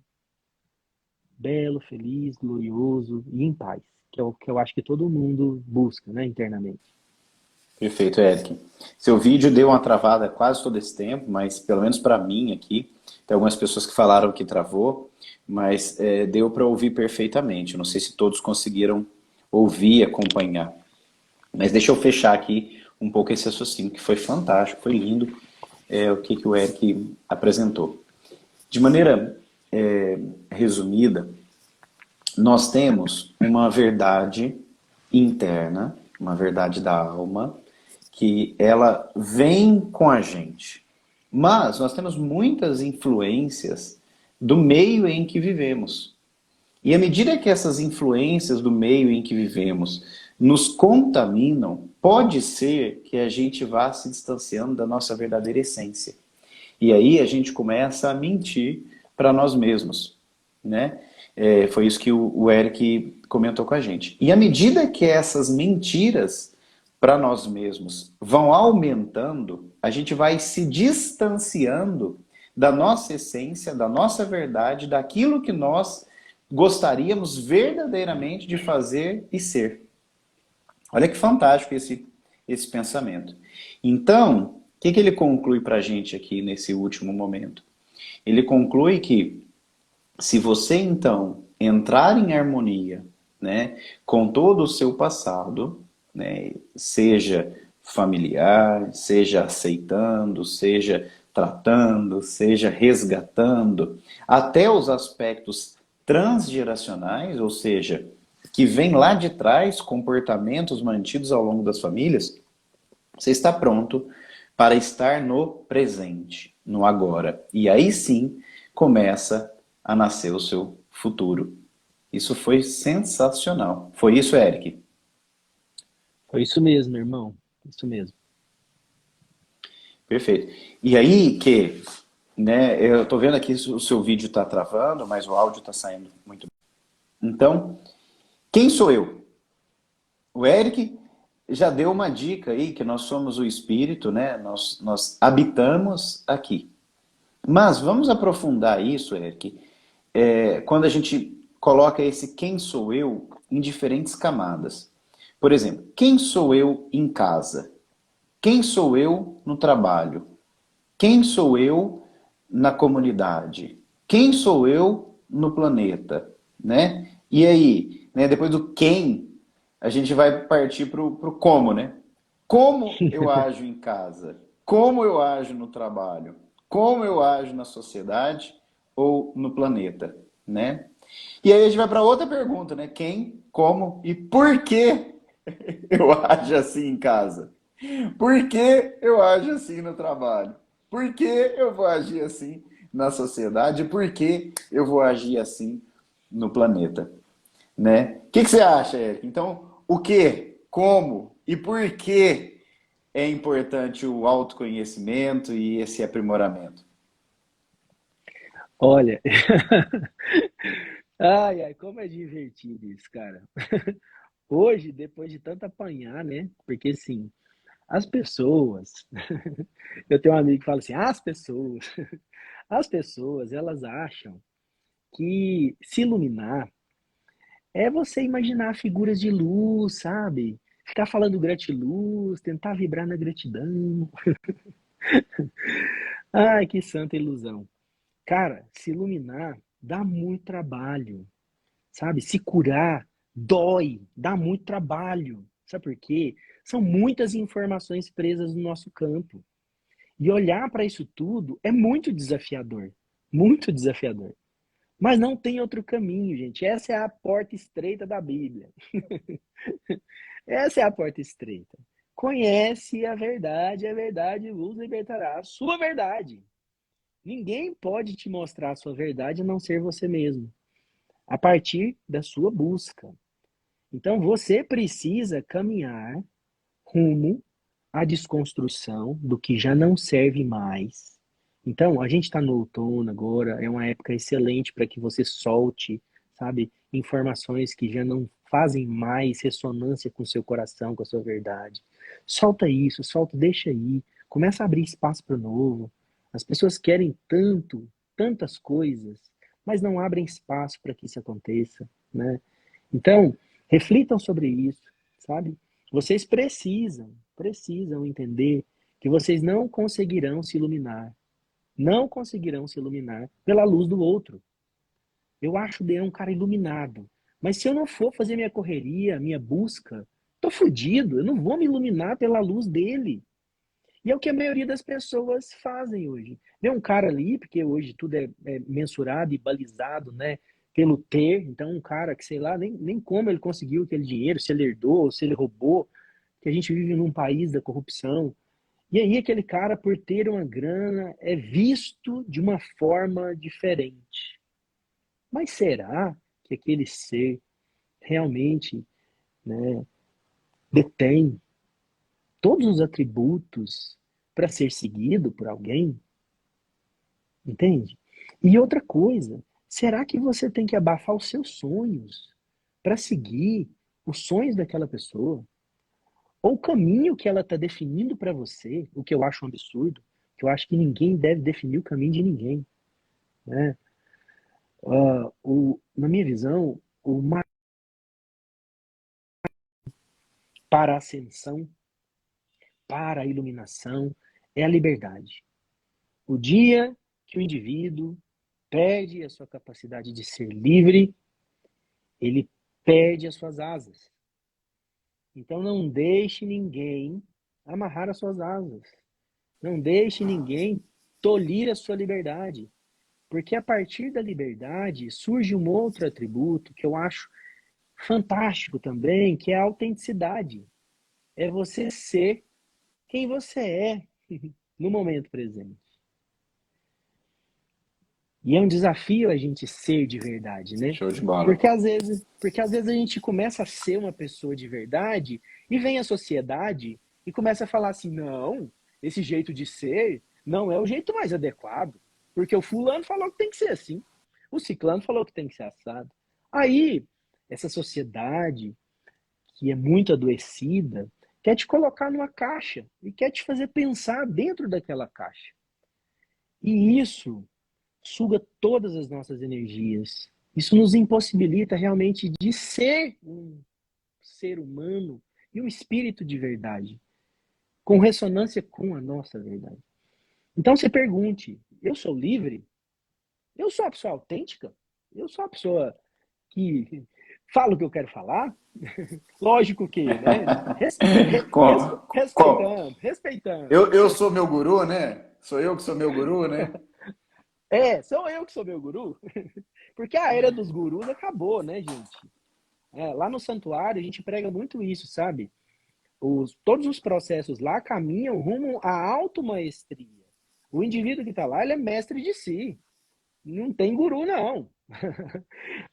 belo, feliz, glorioso e em paz, que é o que eu acho que todo mundo busca, né, internamente. Perfeito, Eric. Seu vídeo deu uma travada quase todo esse tempo, mas pelo menos para mim aqui, tem algumas pessoas que falaram que travou, mas deu para ouvir perfeitamente. Não sei se todos conseguiram ouvir e acompanhar. Mas deixa eu fechar aqui um pouco esse raciocínio, que foi fantástico, foi lindo o que o Eric apresentou. De maneira resumida, nós temos uma verdade interna, uma verdade da alma, que ela vem com a gente. Mas nós temos muitas influências do meio em que vivemos. E à medida que essas influências do meio em que vivemos nos contaminam, pode ser que a gente vá se distanciando da nossa verdadeira essência. E aí a gente começa a mentir para nós mesmos, né? Foi isso que o Eric comentou com a gente. E à medida que essas mentiras para nós mesmos vão aumentando, a gente vai se distanciando da nossa essência, da nossa verdade, daquilo que nós gostaríamos verdadeiramente de fazer e ser. Olha que fantástico esse pensamento. Então, o que ele conclui para a gente aqui nesse último momento? Ele conclui que se você então entrar em harmonia, né, com todo o seu passado, né, seja familiar, seja aceitando, seja tratando, seja resgatando, até os aspectos transgeracionais, ou seja, que vem lá de trás, comportamentos mantidos ao longo das famílias, você está pronto para estar no presente, no agora. E aí sim começa a nascer o seu futuro. Isso foi sensacional. Foi isso, Eric? Foi isso mesmo, irmão. Isso mesmo. Perfeito. E aí que, né, eu estou vendo aqui o seu vídeo está travando, mas o áudio está saindo muito bem. Então, quem sou eu? O Eric já deu uma dica aí que nós somos o espírito, né? Nós habitamos aqui. Mas vamos aprofundar isso, Eric, quando a gente coloca esse quem sou eu em diferentes camadas. Por exemplo, quem sou eu em casa? Quem sou eu no trabalho? Quem sou eu na comunidade? Quem sou eu no planeta? Né? E aí, né, depois do quem, a gente vai partir para o como, né? Como eu ajo em casa? Como eu ajo no trabalho? Como eu ajo na sociedade ou no planeta, né? E aí a gente vai para outra pergunta, né? Quem, como e por que eu ajo assim em casa? Por que eu ajo assim no trabalho? Por que eu vou agir assim na sociedade? Por que eu vou agir assim no planeta? Né? O que você acha, Eric? Então, o que, como e por que é importante o autoconhecimento e esse aprimoramento? Olha, ai, ai, como é divertido isso, cara. hoje, depois de tanto apanhar, né? Porque assim, as pessoas, eu tenho um amigo que fala assim, as pessoas, elas acham que se iluminar é você imaginar figuras de luz, sabe? Ficar falando gratiluz, tentar vibrar na gratidão. Ai, que santa ilusão. Cara, se iluminar dá muito trabalho, sabe? Se curar dói, dá muito trabalho. Sabe por quê? São muitas informações presas no nosso campo. E olhar para isso tudo é muito desafiador. Muito desafiador. Mas não tem outro caminho, gente. Essa é a porta estreita da Bíblia. Essa é a porta estreita. Conhece a verdade vos libertará. A sua verdade. Ninguém pode te mostrar a sua verdade a não ser você mesmo, a partir da sua busca. Então você precisa caminhar rumo à desconstrução do que já não serve mais. Então, a gente está no outono agora, é uma época excelente para que você solte, sabe, informações que já não fazem mais ressonância com o seu coração, com a sua verdade. Solta isso, solta, deixa aí, começa a abrir espaço para o novo. As pessoas querem tanto, tantas coisas, mas não abrem espaço para que isso aconteça, né? Então, reflitam sobre isso, sabe? Vocês precisam entender que vocês não conseguirão se iluminar, não conseguirão se iluminar pela luz do outro. Eu acho o Deus um cara iluminado, mas se eu não for fazer minha correria, minha busca, tô fudido, eu não vou me iluminar pela luz dele. E é o que a maioria das pessoas fazem hoje. Vê um cara ali, porque hoje tudo é mensurado e balizado, né? Pelo ter. Então, um cara que, sei lá, nem como ele conseguiu aquele dinheiro, se ele herdou, se ele roubou, que a gente vive num país da corrupção. E aí, aquele cara, por ter uma grana, é visto de uma forma diferente. Mas será que aquele ser realmente, né, detém todos os atributos para ser seguido por alguém? Entende? E outra coisa, será que você tem que abafar os seus sonhos para seguir os sonhos daquela pessoa? Ou o caminho que ela está definindo para você, o que eu acho um absurdo, que eu acho que ninguém deve definir o caminho de ninguém, né? Na minha visão, o mais para a ascensão, para a iluminação, é a liberdade. O dia que o indivíduo perde a sua capacidade de ser livre, ele perde as suas asas. Então não deixe ninguém amarrar as suas asas. Não deixe ninguém tolir a sua liberdade. Porque a partir da liberdade surge um outro atributo que eu acho fantástico também, que é a autenticidade. É você ser quem você é no momento presente. E é um desafio a gente ser de verdade, né? Show de bola. Porque às vezes a gente começa a ser uma pessoa de verdade e vem a sociedade e começa a falar assim: não, esse jeito de ser não é o jeito mais adequado. Porque o fulano falou que tem que ser assim. O ciclano falou que tem que ser assado. Aí, essa sociedade que é muito adoecida quer te colocar numa caixa e quer te fazer pensar dentro daquela caixa. E isso suga todas as nossas energias. Isso nos impossibilita realmente de ser um ser humano e um espírito de verdade, com ressonância com a nossa verdade. Então se pergunte: eu sou livre? Eu sou a pessoa autêntica? Eu sou a pessoa que fala o que eu quero falar? Lógico que, né? Com, com, Respeitando. eu sou meu guru, né? Sou eu que sou meu guru, né? Sou eu que sou meu guru? Porque a era dos gurus acabou, né, gente? Lá no santuário a gente prega muito isso, sabe? Todos os processos lá caminham rumo à automaestria. O indivíduo que está lá, ele é mestre de si. Não tem guru, não.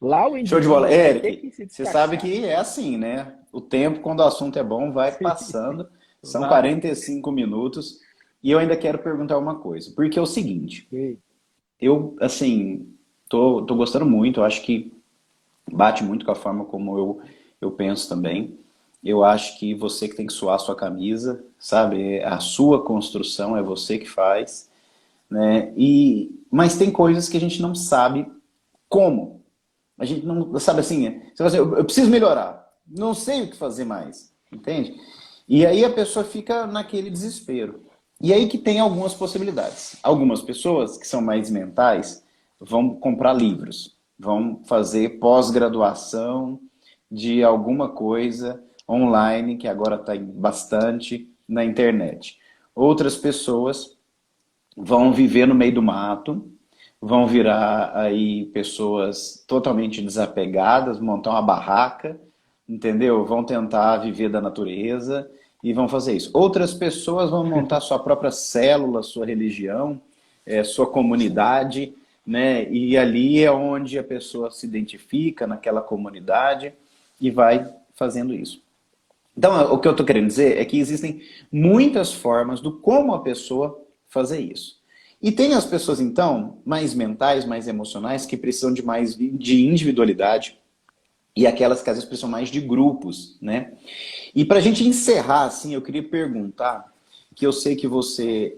Lá o Show de bola. indivíduo vai ter Eric, que se você sabe destacar. que é assim, né? O tempo, quando o assunto é bom, vai Sim, passando. São vai. 45 minutos. E eu ainda quero perguntar uma coisa. Porque é o seguinte, Sim, eu, assim, tô gostando muito. Eu acho que bate muito com a forma como eu eu penso também. Eu acho que você que tem que suar a sua camisa, sabe? É a sua construção, é você que faz, né? Mas tem coisas que a gente não sabe como. A gente não sabe assim, você fala assim, eu preciso melhorar, não sei o que fazer mais, entende? E aí a pessoa fica naquele desespero. E aí que tem algumas possibilidades. Algumas pessoas que são mais mentais vão comprar livros, vão fazer pós-graduação de alguma coisa online, que agora está bastante na internet. Outras pessoas vão viver no meio do mato, vão virar aí pessoas totalmente desapegadas, montar uma barraca, entendeu? Vão tentar viver da natureza e vão fazer isso. Outras pessoas vão montar sua própria célula, sua religião, sua comunidade, né? E ali é onde a pessoa se identifica naquela comunidade e vai fazendo isso. Então, o que eu estou querendo dizer é que existem muitas formas do como a pessoa fazer isso. E tem as pessoas, então, mais mentais, mais emocionais, que precisam de mais de individualidade, e aquelas que às vezes precisam mais de grupos, né? E para a gente encerrar, assim, eu queria perguntar, que eu sei que você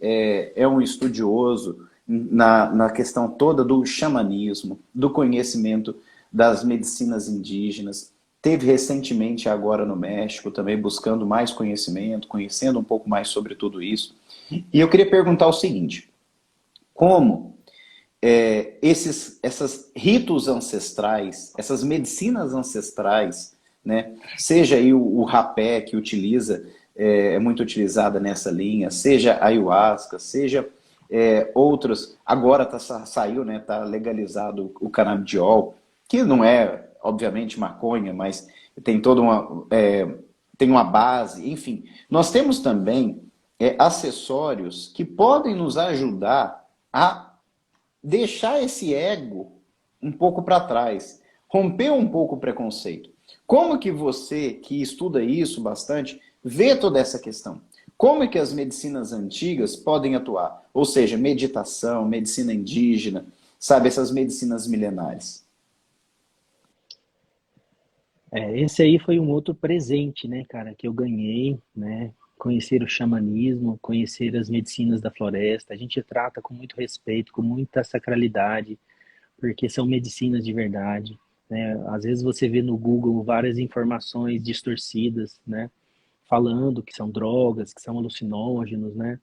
é um estudioso na questão toda do xamanismo, do conhecimento das medicinas indígenas, teve recentemente agora no México também buscando mais conhecimento, conhecendo um pouco mais sobre tudo isso. E eu queria perguntar o seguinte, como esses ritos ancestrais, essas medicinas ancestrais, né? Seja aí o rapé que utiliza, é muito utilizada nessa linha, seja a ayahuasca, seja outros, agora saiu, né? Tá legalizado o canabidiol, que não é, obviamente, maconha, mas tem toda tem uma base, enfim. Nós temos também acessórios que podem nos ajudar a deixar esse ego um pouco para trás, romper um pouco o preconceito. Como que você, que estuda isso bastante, vê toda essa questão? Como é que as medicinas antigas podem atuar? Ou seja, meditação, medicina indígena, sabe, essas medicinas milenares. Esse aí foi um outro presente, né, cara, que eu ganhei, né? Conhecer o xamanismo, conhecer as medicinas da floresta. A gente trata com muito respeito, com muita sacralidade, porque são medicinas de verdade, né? Às vezes você vê no Google várias informações distorcidas, né? Falando que são drogas, que são alucinógenos, né?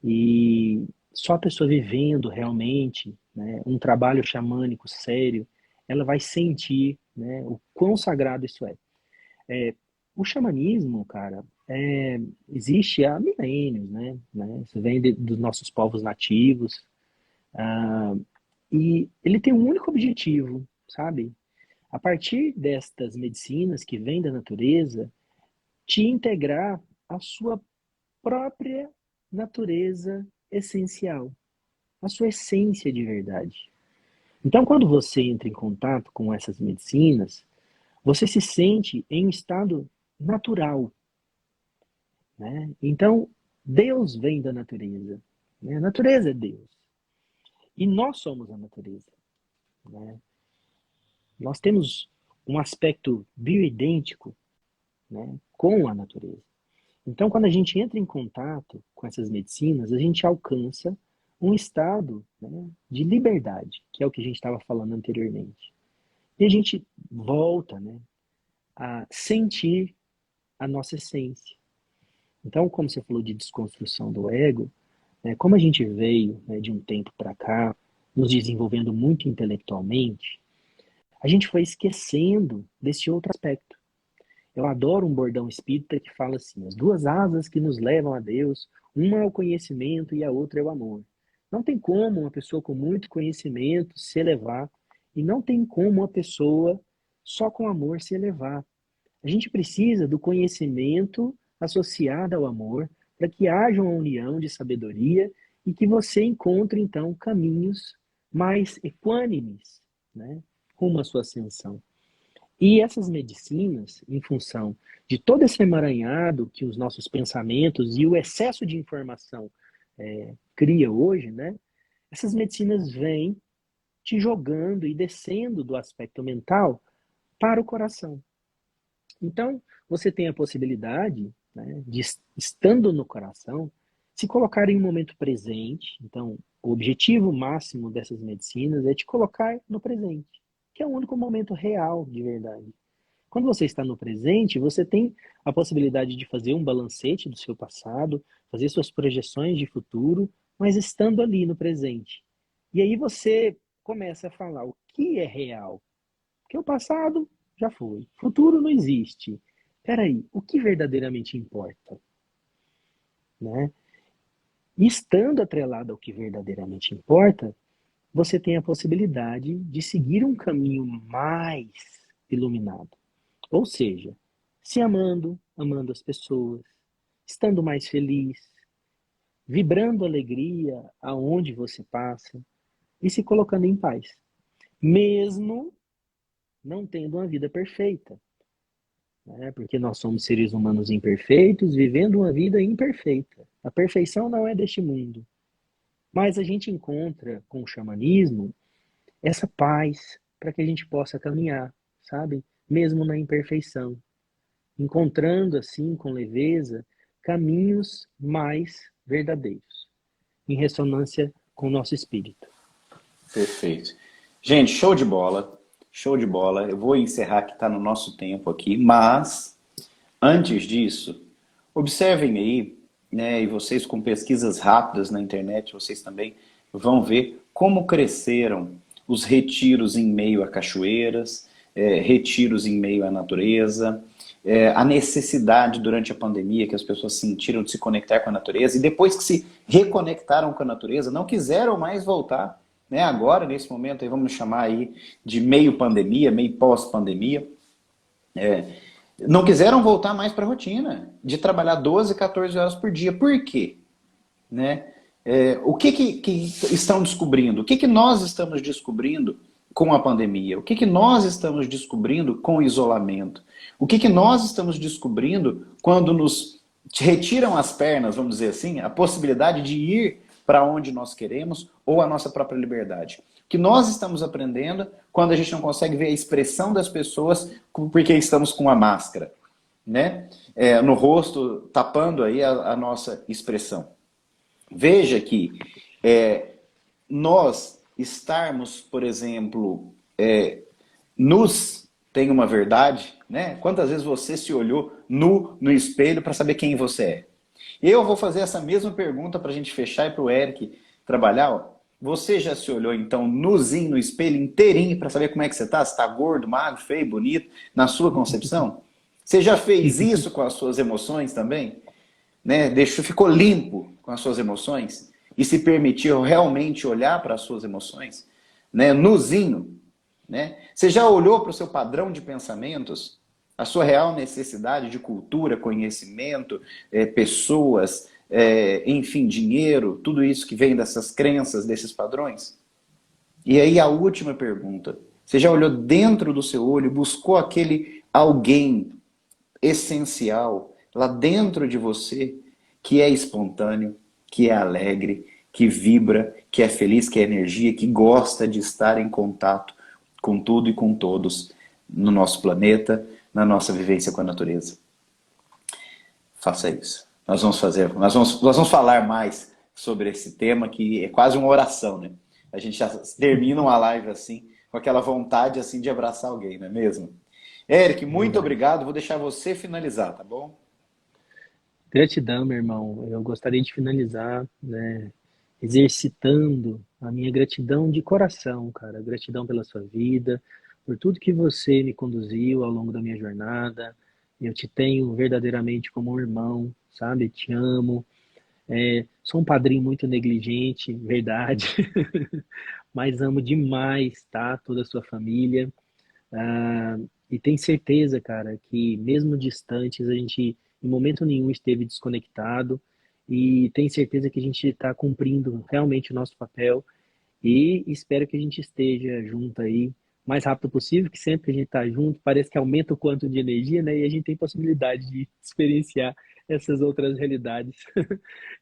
E só a pessoa vivendo realmente, né, um trabalho xamânico sério, ela vai sentir, né, o quão sagrado isso é. O xamanismo, cara, existe há milênios, né? Isso vem dos nossos povos nativos, e ele tem um único objetivo, sabe? A partir destas medicinas que vêm da natureza, te integrar à sua própria natureza essencial, a sua essência de verdade. Então, quando você entra em contato com essas medicinas, você se sente em um estado natural, né? Então, Deus vem da natureza, né? A natureza é Deus. E nós somos a natureza, né? Nós temos um aspecto bioidêntico, né, com a natureza. Então, quando a gente entra em contato com essas medicinas, a gente alcança um estado, né, de liberdade, que é o que a gente estava falando anteriormente. E a gente volta, né, a sentir a nossa essência. Então, como você falou de desconstrução do ego, né, como a gente veio, né, de um tempo para cá, nos desenvolvendo muito intelectualmente, a gente foi esquecendo desse outro aspecto. Eu adoro um bordão espírita que fala assim: as duas asas que nos levam a Deus, uma é o conhecimento e a outra é o amor. Não tem como uma pessoa com muito conhecimento se elevar, e não tem como uma pessoa só com amor se elevar. A gente precisa do conhecimento associado ao amor para que haja uma união de sabedoria e que você encontre, então, caminhos mais equânimes, né, rumo à sua ascensão. E essas medicinas, em função de todo esse emaranhado que os nossos pensamentos e o excesso de informação cria hoje, né? Essas medicinas vêm te jogando e descendo do aspecto mental para o coração. Então, você tem a possibilidade, né, de, estando no coração, se colocar em um momento presente. Então, o objetivo máximo dessas medicinas é te colocar no presente, que é o único momento real de verdade. Quando você está no presente, você tem a possibilidade de fazer um balancete do seu passado, fazer suas projeções de futuro, mas estando ali no presente. E aí você começa a falar o que é real. Porque o passado já foi, futuro não existe. Peraí, o que verdadeiramente importa? Né? E estando atrelado ao que verdadeiramente importa, você tem a possibilidade de seguir um caminho mais iluminado. Ou seja, se amando, amando as pessoas, estando mais feliz, vibrando alegria aonde você passa e se colocando em paz, mesmo não tendo uma vida perfeita, né? Porque nós somos seres humanos imperfeitos, vivendo uma vida imperfeita. A perfeição não é deste mundo, mas a gente encontra com o xamanismo essa paz para que a gente possa caminhar, sabe? Mesmo na imperfeição, encontrando assim com leveza caminhos mais verdadeiros, em ressonância com o nosso espírito. Perfeito. Gente, show de bola. Show de bola. Eu vou encerrar que está no nosso tempo aqui, mas antes disso, observem aí, né, e vocês com pesquisas rápidas na internet, vocês também vão ver como cresceram os retiros em meio a cachoeiras, retiros em meio à natureza, a necessidade durante a pandemia que as pessoas sentiram de se conectar com a natureza e depois que se reconectaram com a natureza, não quiseram mais voltar. Né? Agora, nesse momento, aí, vamos chamar aí de meio pandemia, meio pós-pandemia, não quiseram voltar mais para a rotina de trabalhar 12, 14 horas por dia. Por quê? Né? O que estão descobrindo? O que nós estamos descobrindo com a pandemia? O que nós estamos descobrindo com o isolamento? O que nós estamos descobrindo quando nos retiram as pernas, vamos dizer assim, a possibilidade de ir para onde nós queremos ou a nossa própria liberdade? O que nós estamos aprendendo quando a gente não consegue ver a expressão das pessoas porque estamos com a máscara, né? No rosto, tapando aí a nossa expressão. Veja que nós estarmos, por exemplo, nus tem uma verdade, né? Quantas vezes você se olhou nu no espelho para saber quem você é? Eu vou fazer essa mesma pergunta para a gente fechar e para o Eric trabalhar. Ó. Você já se olhou, então, nuzinho no espelho, inteirinho, para saber como é que você está? Se está gordo, magro, feio, bonito, na sua concepção? Você já fez isso com as suas emoções também? Né? Ficou limpo com as suas emoções? E se permitiu realmente olhar para as suas emoções? Né? Nuzinho? Né? Você já olhou para o seu padrão de pensamentos? A sua real necessidade de cultura, conhecimento, pessoas, enfim, dinheiro, tudo isso que vem dessas crenças, desses padrões? E aí a última pergunta. Você já olhou dentro do seu olho, buscou aquele alguém essencial lá dentro de você que é espontâneo, que é alegre, que vibra, que é feliz, que é energia, que gosta de estar em contato com tudo e com todos no nosso planeta, na nossa vivência com a natureza. Faça isso. Nós vamos falar mais sobre esse tema que é quase uma oração, né? A gente já termina uma live assim, com aquela vontade assim de abraçar alguém, não é mesmo? Eric, muito Verdade. obrigado. Vou deixar você finalizar, tá bom? Gratidão, meu irmão. Eu gostaria de finalizar, né, exercitando a minha gratidão de coração, cara. Gratidão pela sua vida, por tudo que você me conduziu ao longo da minha jornada. Eu te tenho verdadeiramente como um irmão, sabe? Te amo. Sou um padrinho muito negligente, verdade, mas amo demais, tá? Toda a sua família. Ah, e tenho certeza, cara, que mesmo distantes, a gente em momento nenhum esteve desconectado e tenho certeza que a gente está cumprindo realmente o nosso papel e espero que a gente esteja junto aí o mais rápido possível, que sempre que a gente está junto, parece que aumenta o quanto de energia, né? E a gente tem possibilidade de experienciar essas outras realidades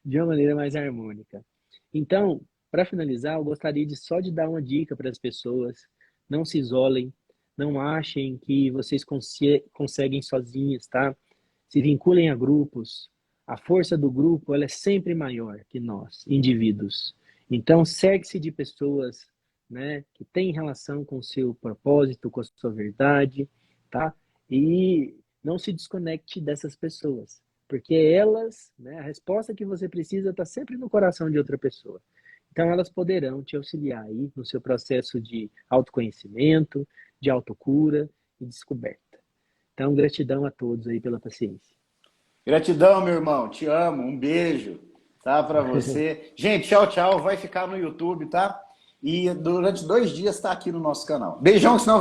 de uma maneira mais harmônica. Então, para finalizar, eu gostaria de só de dar uma dica para as pessoas: não se isolem, Não achem que vocês conseguem sozinhos, tá? Se vinculem a grupos. A força do grupo, ela é sempre maior que nós, indivíduos. Então, cerque-se de pessoas, né, que têm relação com o seu propósito, com a sua verdade, tá? E não se desconecte dessas pessoas, porque elas, né, a resposta que você precisa está sempre no coração de outra pessoa. Então, elas poderão te auxiliar aí no seu processo de autoconhecimento, de autocura e descoberta. Então, gratidão a todos aí pela paciência. Gratidão, meu irmão. Te amo. Um beijo, tá? Pra você. Gente, tchau, tchau. Vai ficar no YouTube, tá? E durante 2 dias tá aqui no nosso canal. Beijão, senão